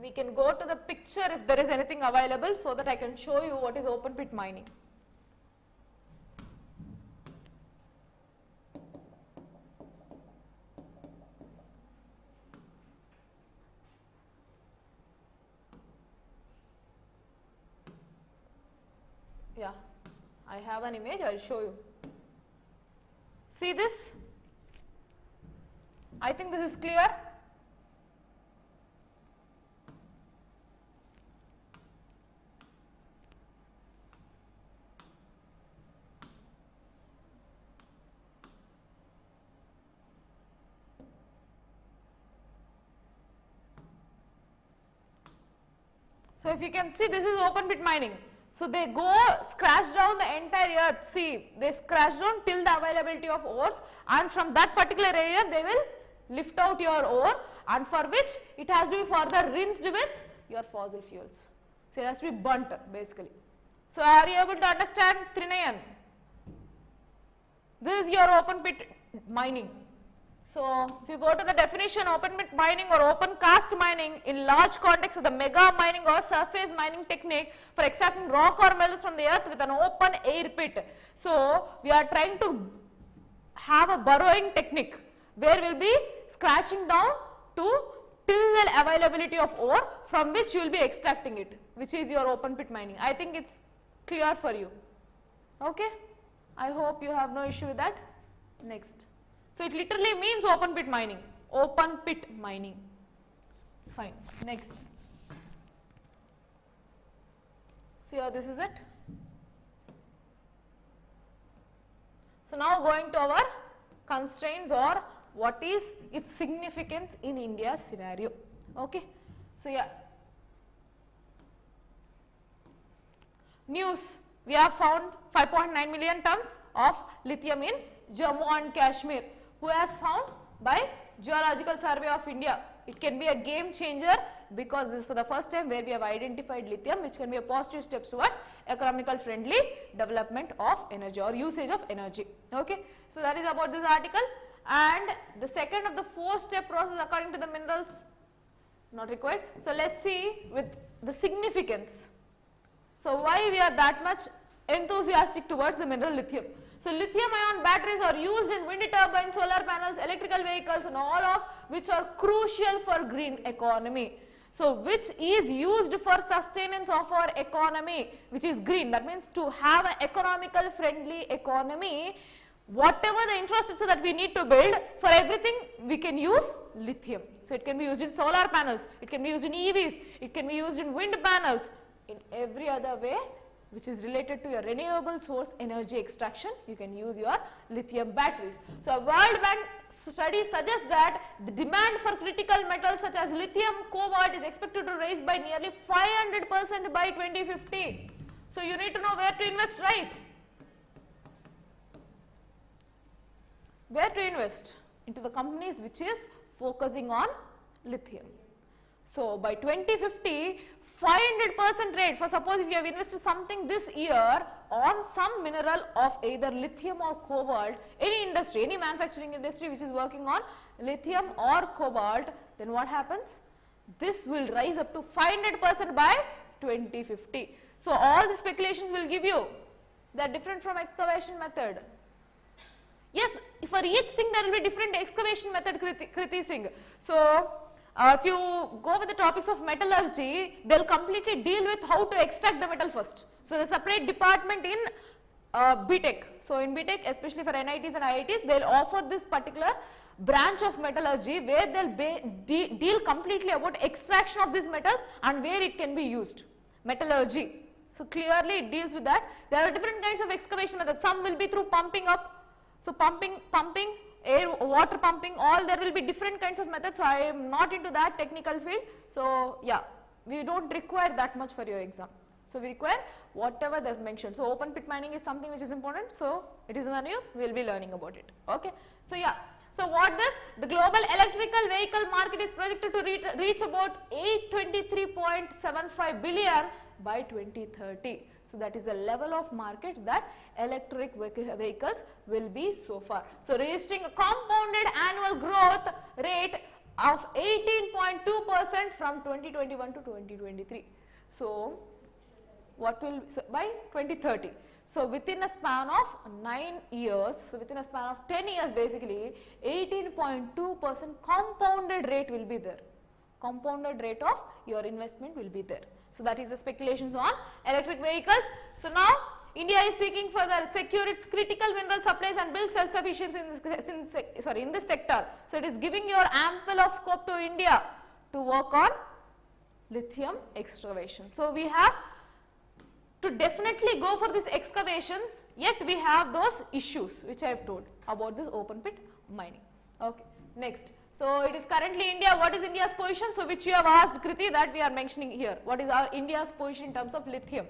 [SPEAKER 1] We can go to the picture if there is anything available so that I can show you what is open pit mining. Yeah. I have an image, I will show you. See this? I think this is clear. So if you can see, this is open pit mining. So they go scratch down the entire earth. See, they scratch down till the availability of ores, and from that particular area they will lift out your ore, and for which it has to be further rinsed with your fossil fuels. So it has to be burnt basically. So are you able to understand, Trinayan? This is your open pit mining. So if you go to the definition, open pit mining or open cast mining in large context of the mega mining or surface mining technique for extracting rock or metals from the earth with an open air pit. So we are trying to have a burrowing technique where we will be scratching down to till the availability of ore from which you will be extracting it, which is your open pit mining. I think it's clear for you. Okay, I hope you have no issue with that. Next. So it literally means open pit mining, open pit mining. Fine. Next. See how this is it. So now going to our constraints or what is its significance in India's scenario. Okay. So yeah. News. We have found 5.9 million tons of lithium in Jammu and Kashmir. Who has found? By Geological Survey of India. It can be a game changer because this is for the first time where we have identified lithium, which can be a positive step towards economical friendly development of energy or usage of energy. Okay. So that is about this article. And the second of the 4-step process according to the minerals, not required. So let's see with the significance. So why we are that much enthusiastic towards the mineral lithium. So lithium ion batteries are used in wind turbines, solar panels, electrical vehicles, and all of which are crucial for green economy. So which is used for sustenance of our economy, which is green. That means to have an economical friendly economy, whatever the infrastructure that we need to build, for everything we can use lithium. So it can be used in solar panels, it can be used in EVs, it can be used in wind panels, in every other way which is related to your renewable source energy extraction, you can use your lithium batteries. So a World Bank study suggests that the demand for critical metals such as lithium, cobalt is expected to rise by nearly 500% by 2050. So you need to know where to invest, right? Where to invest? Into the companies which is focusing on lithium. So by 2050, 500% rate, for suppose if you have invested something this year on some mineral of either lithium or cobalt, any industry, any manufacturing industry which is working on lithium or cobalt, then what happens? This will rise up to 500% by 2050. So all the speculations will give you, they are different from excavation method. Yes, for each thing there will be different excavation method, Kriti Singh. So if you go with the topics of metallurgy, they will completely deal with how to extract the metal first. So the separate department in BTech. So in BTech, especially for NITs and IITs, they will offer this particular branch of metallurgy where they will deal completely about extraction of these metals and where it can be used. Metallurgy. So clearly it deals with that. There are different kinds of excavation methods. Some will be through pumping up. So pumping, air, water pumping, all there will be different kinds of methods. So I am not into that technical field. So yeah, we don't require that much for your exam. So we require whatever they have mentioned. So open pit mining is something which is important. So it is in the news, we will be learning about it. Okay. So yeah. So what this? The global electrical vehicle market is projected to reach about 823.75 billion by 2030. So that is the level of markets that electric vehicles will be so far. So registering a compounded annual growth rate of 18.2% from 2021 to 2023. So what will, so by 2030. So within a span of 9 years, so within a span of 10 years basically, 18.2% compounded rate will be there. Compounded rate of your investment will be there. So that is the speculations on electric vehicles. So now India is seeking further secure its critical mineral supplies and build self-sufficiency in this sector. So it is giving your ample of scope to India to work on lithium excavation. So we have to definitely go for these excavations, yet we have those issues which I have told about this open pit mining. Okay, next. So it is currently India. What is India's position? So which you have asked Kriti, that we are mentioning here. What is our India's position in terms of lithium?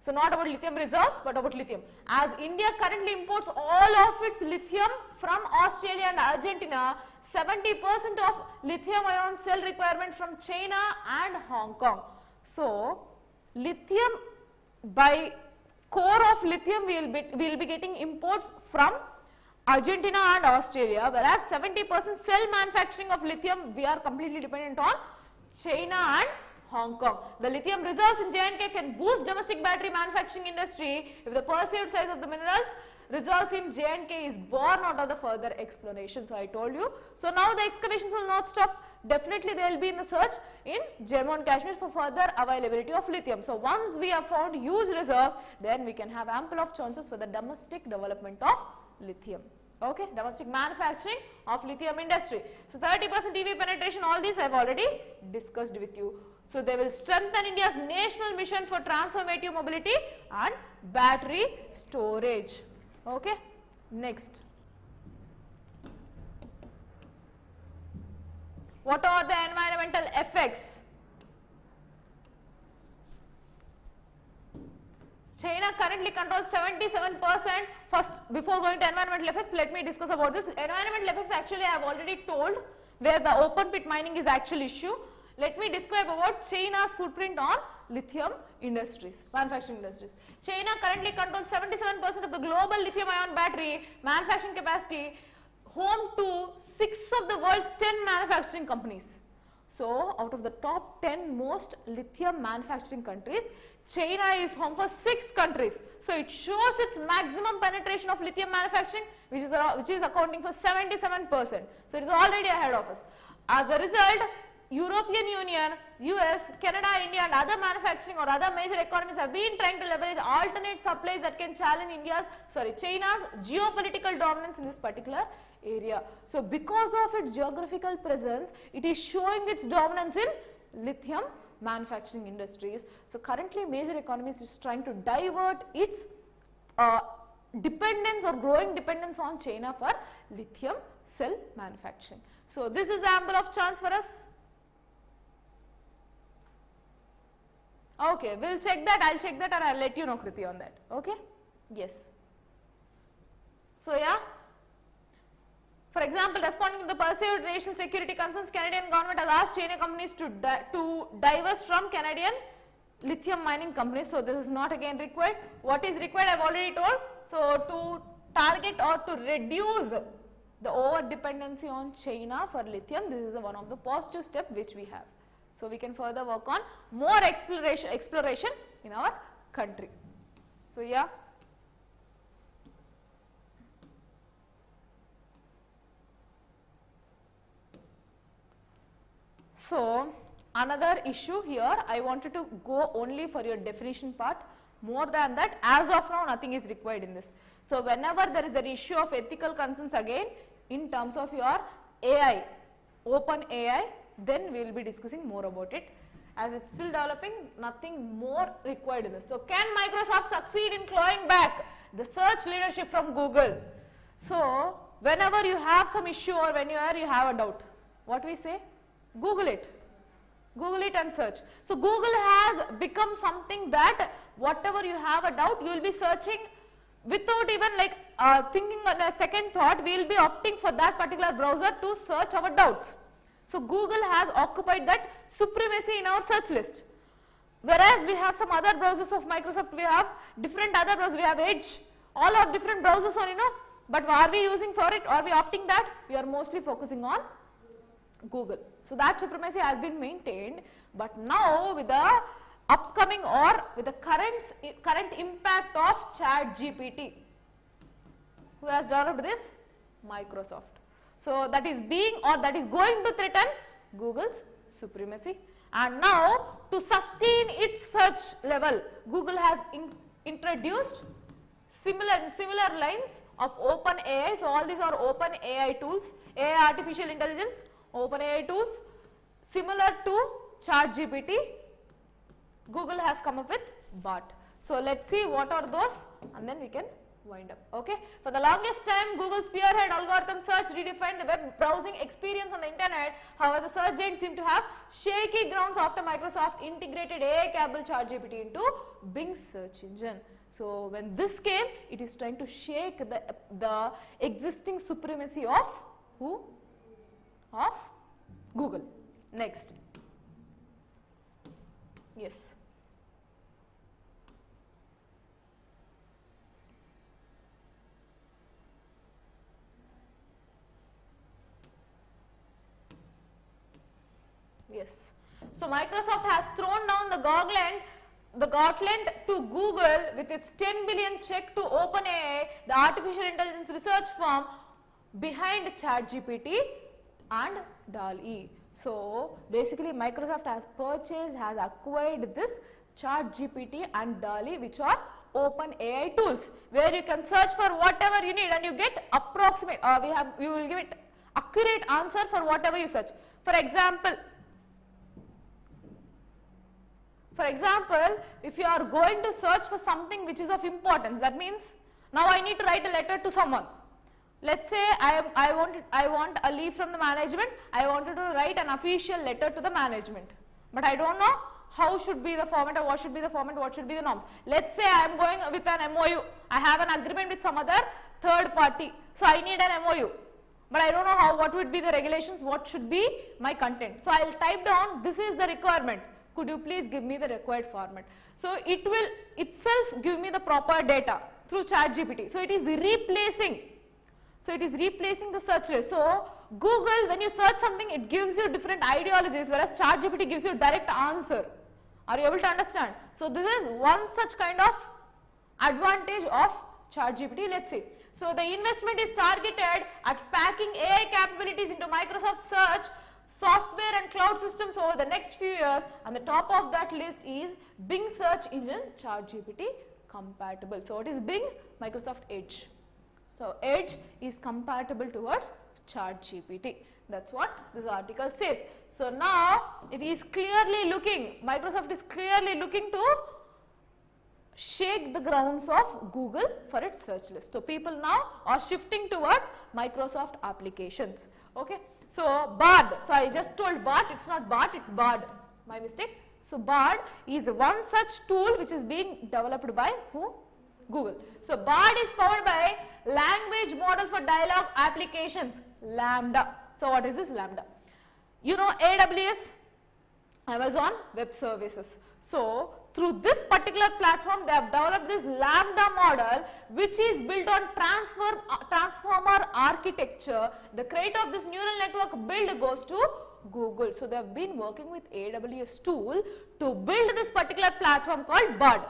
[SPEAKER 1] So not about lithium reserves, but about lithium. As India currently imports all of its lithium from Australia and Argentina, 70% of lithium ion cell requirement from China and Hong Kong. So lithium, by core of lithium we will be getting imports from Argentina and Australia, whereas 70% cell manufacturing of lithium we are completely dependent on China and Hong Kong. The lithium reserves in J&K can boost domestic battery manufacturing industry if the perceived size of the minerals reserves in J&K is born out of the further exploration. So I told you. So now the excavations will not stop. Definitely they will be in the search in Jammu and Kashmir for further availability of lithium. So once we have found huge reserves, then we can have ample of chances for the domestic development of lithium. Okay, domestic manufacturing of lithium industry. So 30% EV penetration, all these I have already discussed with you. So they will strengthen India's national mission for transformative mobility and battery storage. Okay, next. What are the environmental effects? China currently controls 77%. First, before going to environmental effects, let me discuss about this. Environmental effects actually I have already told, where the open pit mining is actual issue. Let me describe about China's footprint on lithium industries, manufacturing industries. China currently controls 77% of the global lithium ion battery manufacturing capacity, home to 6 of the world's 10 manufacturing companies. So out of the top 10 most lithium manufacturing countries, China is home for 6 countries. So it shows its maximum penetration of lithium manufacturing, which is accounting for 77%. So it is already ahead of us. As a result, European Union, US, Canada, India and other manufacturing or other major economies have been trying to leverage alternate supplies that can challenge China's geopolitical dominance in this particular area. So because of its geographical presence, it is showing its dominance in lithium manufacturing industries. So currently major economies is trying to divert its dependence or growing dependence on China for lithium cell manufacturing. So this is ample of chance for us. Okay, we'll check that, I'll check that and I'll let you know Kriti on that. Okay, yes. So yeah, for example, responding to the perceived national security concerns, Canadian government has asked China companies to divest from Canadian lithium mining companies. So this is not again required. What is required I have already told. So to target or to reduce the over dependency on China for lithium, this is one of the positive steps which we have. So we can further work on more exploration in our country. So yeah. So another issue here, I wanted to go only for your definition part. More than that, as of now nothing is required in this. So whenever there is an issue of ethical concerns again in terms of your AI, open AI, then we will be discussing more about it. As it's still developing, nothing more required in this. So can Microsoft succeed in clawing back the search leadership from Google? So whenever you have some issue or whenever you have a doubt, what we say? Google it. Google it and search. So Google has become something that whatever you have a doubt, you will be searching without even like thinking on a second thought. We will be opting for that particular browser to search our doubts. So Google has occupied that supremacy in our search list. Whereas we have some other browsers of Microsoft, we have different other browsers, we have Edge, all are different browsers on, but are we using for it, are we opting that? We are mostly focusing on Google. So that supremacy has been maintained, but now with the upcoming or with the current impact of ChatGPT, who has developed this? Microsoft. So that is being or that is going to threaten Google's supremacy, and now to sustain its search level, Google has introduced similar lines of OpenAI. So all these are OpenAI tools, AI artificial intelligence, OpenAI tools, similar to ChatGPT. Google has come up with BART. So let's see what are those, and then we can wind up. Okay. For the longest time, Google spearhead algorithm search redefined the web browsing experience on the internet. However, the search giant seemed to have shaky grounds after Microsoft integrated AI-capable ChatGPT into Bing search engine. So when this came, it is trying to shake the existing supremacy of who? Of Google. Next. Yes. Yes. So Microsoft has thrown down the gauntlet to Google with its 10 billion check to OpenAI, the artificial intelligence research firm behind ChatGPT and DALL-E. So basically Microsoft has acquired this ChatGPT and DALL-E, which are OpenAI tools, where you can search for whatever you need and you get approximate, you will give it accurate answer for whatever you search. For example, if you are going to search for something which is of importance, that means now I need to write a letter to someone. Let's say I want a leave from the management. I wanted to write an official letter to the management, but I don't know how should be the format or what should be the format, what should be the norms. Let's say I am going with an MOU. I have an agreement with some other third party, so I need an MOU, but I don't know what would be the regulations, what should be my content. So I will type down, this is the requirement. Could you please give me the required format? So it will itself give me the proper data through ChatGPT. So it is replacing the search list. So Google, when you search something, it gives you different ideologies, whereas ChatGPT gives you direct answer. Are you able to understand? So this is one such kind of advantage of ChatGPT. Let's see. So the investment is targeted at packing AI capabilities into Microsoft Search software and cloud systems over the next few years, and the top of that list is Bing search engine ChatGPT compatible. So what is Bing? Microsoft Edge. So Edge is compatible towards ChatGPT. That's what this article says. So now it is clearly looking, Microsoft is clearly looking to shake the grounds of Google for its search list. So people now are shifting towards Microsoft applications. Okay. So BARD, so I just told BART, it's not BART, it's BARD, my mistake. So BARD is one such tool which is being developed by who? Google. So BARD is powered by language model for dialogue applications, Lambda. So what is this Lambda? You know AWS, Amazon Web Services. So through this particular platform, they have developed this Lambda model, which is built on transformer architecture. The credit of this neural network build goes to Google. So they have been working with AWS tool to build this particular platform called BARD.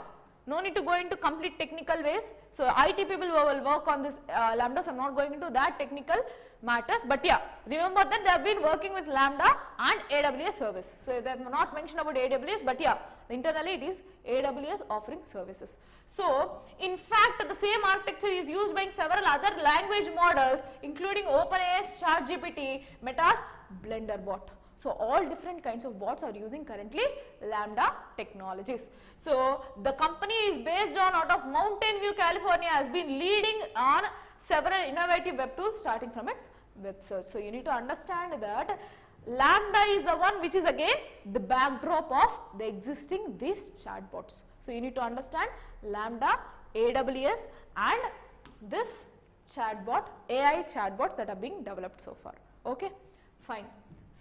[SPEAKER 1] No need to go into complete technical ways. So IT people will work on this Lambda, so I am not going into that technical matters, but yeah, remember that they have been working with Lambda and AWS service. So they have not mentioned about AWS, but yeah, internally it is AWS offering services. So in fact, the same architecture is used by several other language models, including OpenAI's ChatGPT, Meta's Blender bot. So all different kinds of bots are using currently Lambda technologies. So the company is based on out of Mountain View, California, has been leading on several innovative web tools starting from its web search. So you need to understand that Lambda is the one which is again the backdrop of the existing these chatbots. So you need to understand Lambda, AWS and this chatbot, AI chatbots that are being developed so far. Okay, fine.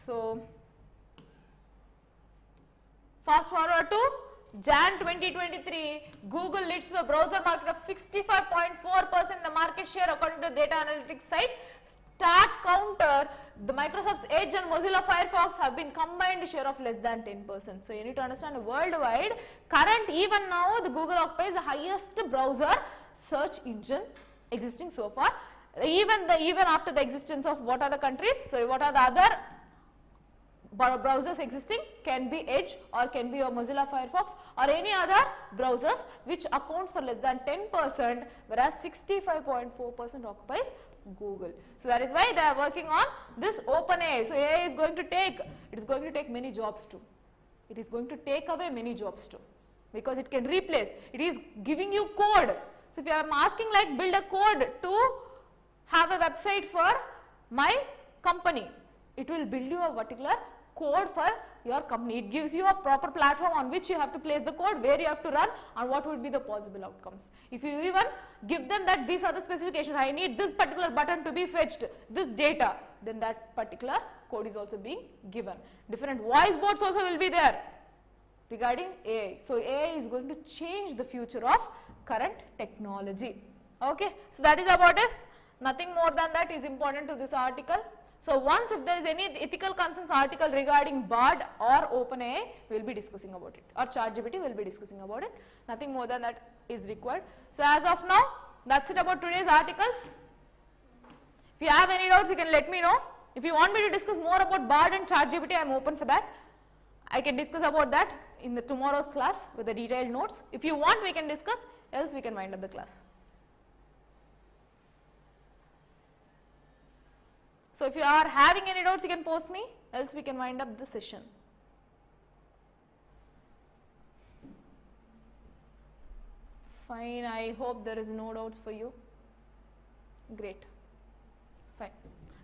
[SPEAKER 1] So fast forward to Jan 2023, Google leads the browser market of 65.4% in the market share according to data analytics site StatCounter. The Microsoft's Edge and Mozilla Firefox have been combined share of less than 10%. So you need to understand worldwide, even now the Google occupies the highest browser search engine existing so far. Even after the existence of what are the countries, so what are the other browsers existing, can be Edge or can be your Mozilla Firefox or any other browsers which accounts for less than 10%, whereas 65.4% occupies Google. So that is why they are working on this OpenAI. So AI is going to take, it is going to take many jobs too. It is going to take away many jobs too, because it can replace. It is giving you code. So if you are asking like build a code to have a website for my company, it will build you a particular code for your company. It gives you a proper platform on which you have to place the code, where you have to run and what would be the possible outcomes. If you even give them that these are the specifications, I need this particular button to be fetched, this data, then that particular code is also being given. Different voice bots also will be there regarding AI. So AI is going to change the future of current technology. Okay, so that is about this. Nothing more than that is important to this article. So once if there is any ethical concerns article regarding BARD or OpenAI, we will be discussing about it, or ChatGPT will be discussing about it. Nothing more than that is required. So as of now, that's it about today's articles. If you have any doubts, you can let me know. If you want me to discuss more about BARD and ChatGPT, I am open for that. I can discuss about that in the tomorrow's class with the detailed notes. If you want, we can discuss, else we can wind up the class. So if you are having any doubts, you can post me, else we can wind up the session. Fine, I hope there is no doubts for you. Great. Fine.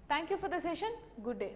[SPEAKER 1] Thank you for the session. Good day.